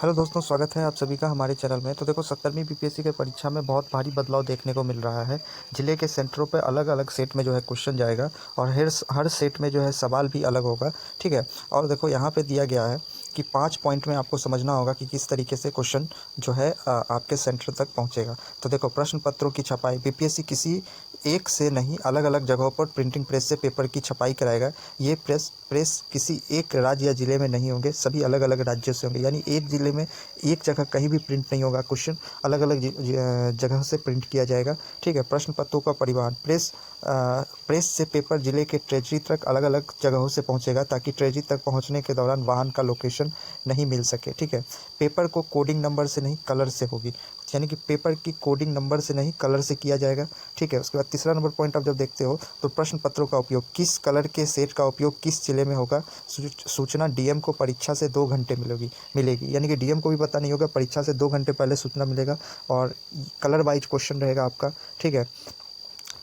Hello दोस्तों, स्वागत है आप सभी का हमारे चैनल में। तो देखो 17वीं बीपीएससी की परीक्षा में बहुत भारी बदलाव देखने को मिल रहा है। जिले के सेंटरों पे अलग अलग सेट में जो है क्वेश्चन जाएगा और हर सेट में जो है सवाल भी अलग होगा। ठीक है। और देखो यहाँ पे दिया गया है कि 5 पॉइंट में आपको समझना होगा कि किस तरीके से क्वेश्चन जो है आपके सेंटर तक पहुँचेगा। तो देखो, प्रश्न पत्रों की छपाई बीपीएससी किसी एक से नहीं, अलग अलग जगहों पर प्रिंटिंग प्रेस से पेपर की छपाई कराएगा। ये प्रेस किसी एक राज्य या ज़िले में नहीं होंगे, सभी अलग अलग राज्यों से होंगे। यानी एक ज़िले में एक जगह कहीं भी प्रिंट नहीं होगा, क्वेश्चन अलग अलग जगह से प्रिंट किया जाएगा। ठीक है। प्रश्न पत्रों का परिवहन प्रेस से पेपर जिले के ट्रेजरी तक अलग अलग जगहों से पहुंचेगा, ताकि ट्रेजरी तक पहुंचने के दौरान वाहन का लोकेशन नहीं मिल सके। ठीक है। पेपर को कोडिंग नंबर से नहीं, कलर से होगी। यानी कि पेपर की कोडिंग नंबर से नहीं, कलर से किया जाएगा। ठीक है। उसके बाद तीसरा नंबर पॉइंट आप जब देखते हो तो प्रश्न पत्रों का उपयोग, किस कलर के सेट का उपयोग किस जिले में होगा, सूचना डीएम को परीक्षा से 2 घंटे मिलेगी। यानी कि डीएम को भी पता नहीं होगा, परीक्षा से 2 घंटे पहले सूचना मिलेगा और कलर वाइज क्वेश्चन रहेगा आपका। ठीक है।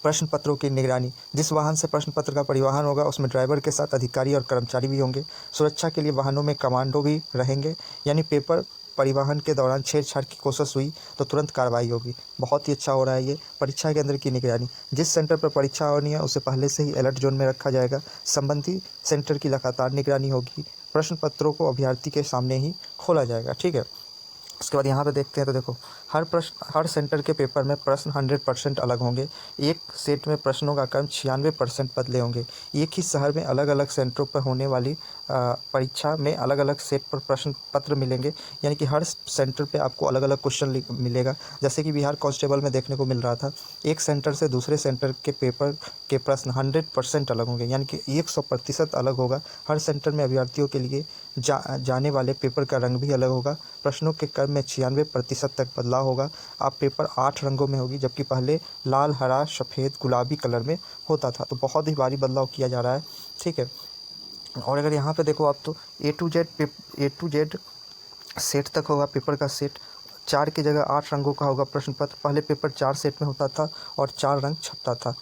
प्रश्न पत्रों की निगरानी, जिस वाहन से प्रश्न पत्र का परिवहन होगा उसमें ड्राइवर के साथ अधिकारी और कर्मचारी भी होंगे। सुरक्षा के लिए वाहनों में कमांडो भी रहेंगे। यानी पेपर परिवहन के दौरान छेड़छाड़ की कोशिश हुई तो तुरंत कार्रवाई होगी। बहुत ही अच्छा हो रहा है ये। परीक्षा केंद्र की निगरानी, जिस सेंटर पर परीक्षा होनी है उसे पहले से ही अलर्ट जोन में रखा जाएगा। संबंधित सेंटर की लगातार निगरानी होगी। प्रश्न पत्रों को अभ्यर्थी के सामने ही खोला जाएगा। ठीक है। उसके बाद यहाँ पे देखते हैं तो देखो, हर सेंटर के पेपर में प्रश्न 100% अलग होंगे। एक सेट में प्रश्नों का क्रम 96% बदले होंगे। एक ही शहर में अलग अलग सेंटरों पर होने वाली परीक्षा में अलग अलग सेट पर प्रश्न पत्र मिलेंगे। यानी कि हर सेंटर पे आपको अलग अलग क्वेश्चन मिलेगा। जैसे कि बिहार कांस्टेबल में देखने को मिल रहा था, एक सेंटर से दूसरे सेंटर के पेपर के प्रश्न 100% अलग होंगे। यानी कि 100% अलग होगा। हर सेंटर में अभ्यर्थियों के लिए जाने वाले पेपर का रंग भी अलग होगा। प्रश्नों के क्रम में 96% तक बदलाव होगा। अब पेपर 8 रंगों में होगी, जबकि पहले लाल, हरा, सफ़ेद, गुलाबी कलर में होता था। तो बहुत ही भारी बदलाव किया जा रहा है। ठीक है। और अगर यहाँ पे देखो आप तो A to Z सेट तक होगा पेपर का सेट। 4 की जगह 8 रंगों का होगा प्रश्न पत्र। पहले पेपर 4 सेट में होता था और 4 रंग छपता था।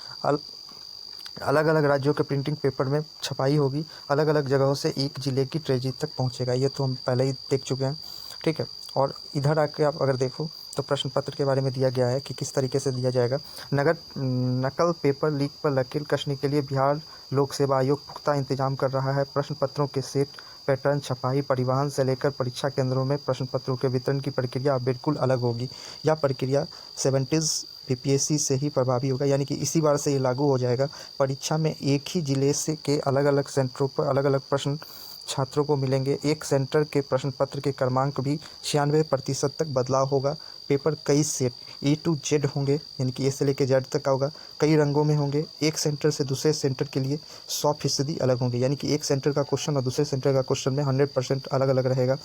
अलग अलग राज्यों के प्रिंटिंग पेपर में छपाई होगी। अलग अलग जगहों से एक ज़िले की ट्रेजरी तक पहुंचेगा। ये तो हम पहले ही देख चुके हैं। ठीक है। और इधर आके आप अगर देखो तो प्रश्न पत्र के बारे में दिया गया है कि किस तरीके से दिया जाएगा। नकल पेपर लीक पर लकीर कसने के लिए बिहार लोक सेवा आयोग पुख्ता इंतजाम कर रहा है। प्रश्न पत्रों के सेट, पैटर्न, छपाई, परिवहन से लेकर परीक्षा केंद्रों में प्रश्न पत्रों के वितरण की प्रक्रिया बिल्कुल अलग होगी। यह प्रक्रिया 70s बीपीएससी से ही प्रभावी होगा। यानी कि इसी बार से ये लागू हो जाएगा। परीक्षा में एक ही जिले से के अलग अलग सेंटरों पर अलग अलग प्रश्न छात्रों को मिलेंगे। एक सेंटर के प्रश्न पत्र के क्रमांक भी 96% तक बदलाव होगा। पेपर कई सेट A to Z होंगे, यानी कि A से लेकर Z तक का होगा। कई रंगों में होंगे। एक सेंटर से दूसरे सेंटर के लिए 100% अलग होंगे। यानी कि एक सेंटर का क्वेश्चन और दूसरे सेंटर का क्वेश्चन में 100% अलग अलग रहेगा।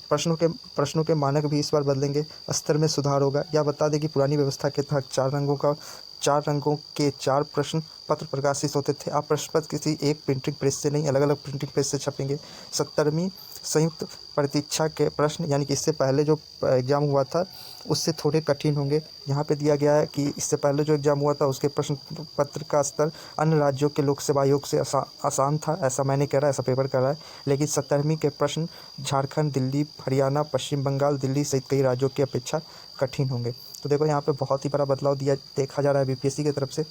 प्रश्नों के मानक भी इस बार बदलेंगे। स्तर में सुधार होगा। यह बता दें कि पुरानी व्यवस्था के तहत 4 रंगों के 4 प्रश्न पत्र प्रकाशित होते थे। अब प्रश्न पत्र किसी एक प्रिंटिंग प्रेस से नहीं, अलग अलग प्रिंटिंग प्रेस से छपेंगे। 17वीं संयुक्त प्रतीक्षा के प्रश्न, यानी कि इससे पहले जो एग्ज़ाम हुआ था उससे थोड़े कठिन होंगे। यहाँ पे दिया गया है कि इससे पहले जो एग्ज़ाम हुआ था उसके प्रश्न पत्र का स्तर अन्य राज्यों के लोक सेवा आयोग से आसान था। ऐसा मैंने कह रहा है, ऐसा पेपर कर रहा है। लेकिन 17वीं के प्रश्न झारखंड, दिल्ली, हरियाणा, पश्चिम बंगाल, दिल्ली सहित कई राज्यों की अपेक्षा कठिन होंगे। तो देखो यहाँ पे बहुत ही बड़ा बदलाव देखा जा रहा है बीपीएससी की तरफ से।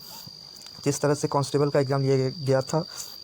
जिस तरह से कांस्टेबल का एग्ज़ाम लिया गया था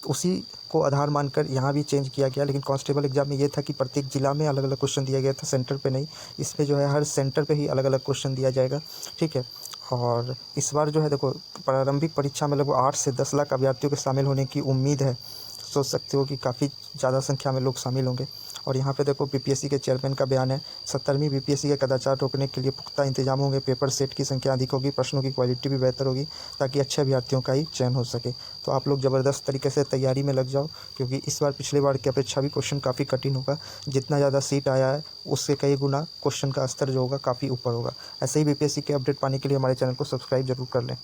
उसी को आधार मानकर यहाँ भी चेंज किया गया। लेकिन कांस्टेबल एग्ज़ाम में ये था कि प्रत्येक जिला में अलग अलग क्वेश्चन दिया गया था, सेंटर पे नहीं। इसमें जो है हर सेंटर पे ही अलग अलग क्वेश्चन दिया जाएगा। ठीक है। और इस बार जो है देखो, प्रारंभिक परीक्षा में लगभग 8 से 10 लाख अभ्यर्थियों के शामिल होने की उम्मीद है। सोच सकते हो कि काफ़ी ज़्यादा संख्या में लोग शामिल होंगे। और यहाँ पे देखो बीपीएससी के चेयरमैन का बयान है, 17वीं बीपीएससी के कदाचार रोकने के लिए पुख्ता इंतजाम होंगे। पेपर सेट की संख्या अधिक होगी, प्रश्नों की क्वालिटी भी बेहतर होगी, ताकि अच्छे अभ्यर्थियों का ही चयन हो सके। तो आप लोग ज़बरदस्त तरीके से तैयारी में लग जाओ, क्योंकि इस बार पिछले बार की अपेक्षा भी क्वेश्चन काफ़ी कठिन होगा। जितना ज़्यादा सीट आया है उससे कई गुना क्वेश्चन का स्तर जो होगा काफ़ी ऊपर होगा। ऐसे ही बीपीएससी के अपडेट पाने के लिए हमारे चैनल को सब्सक्राइब जरूर कर लें।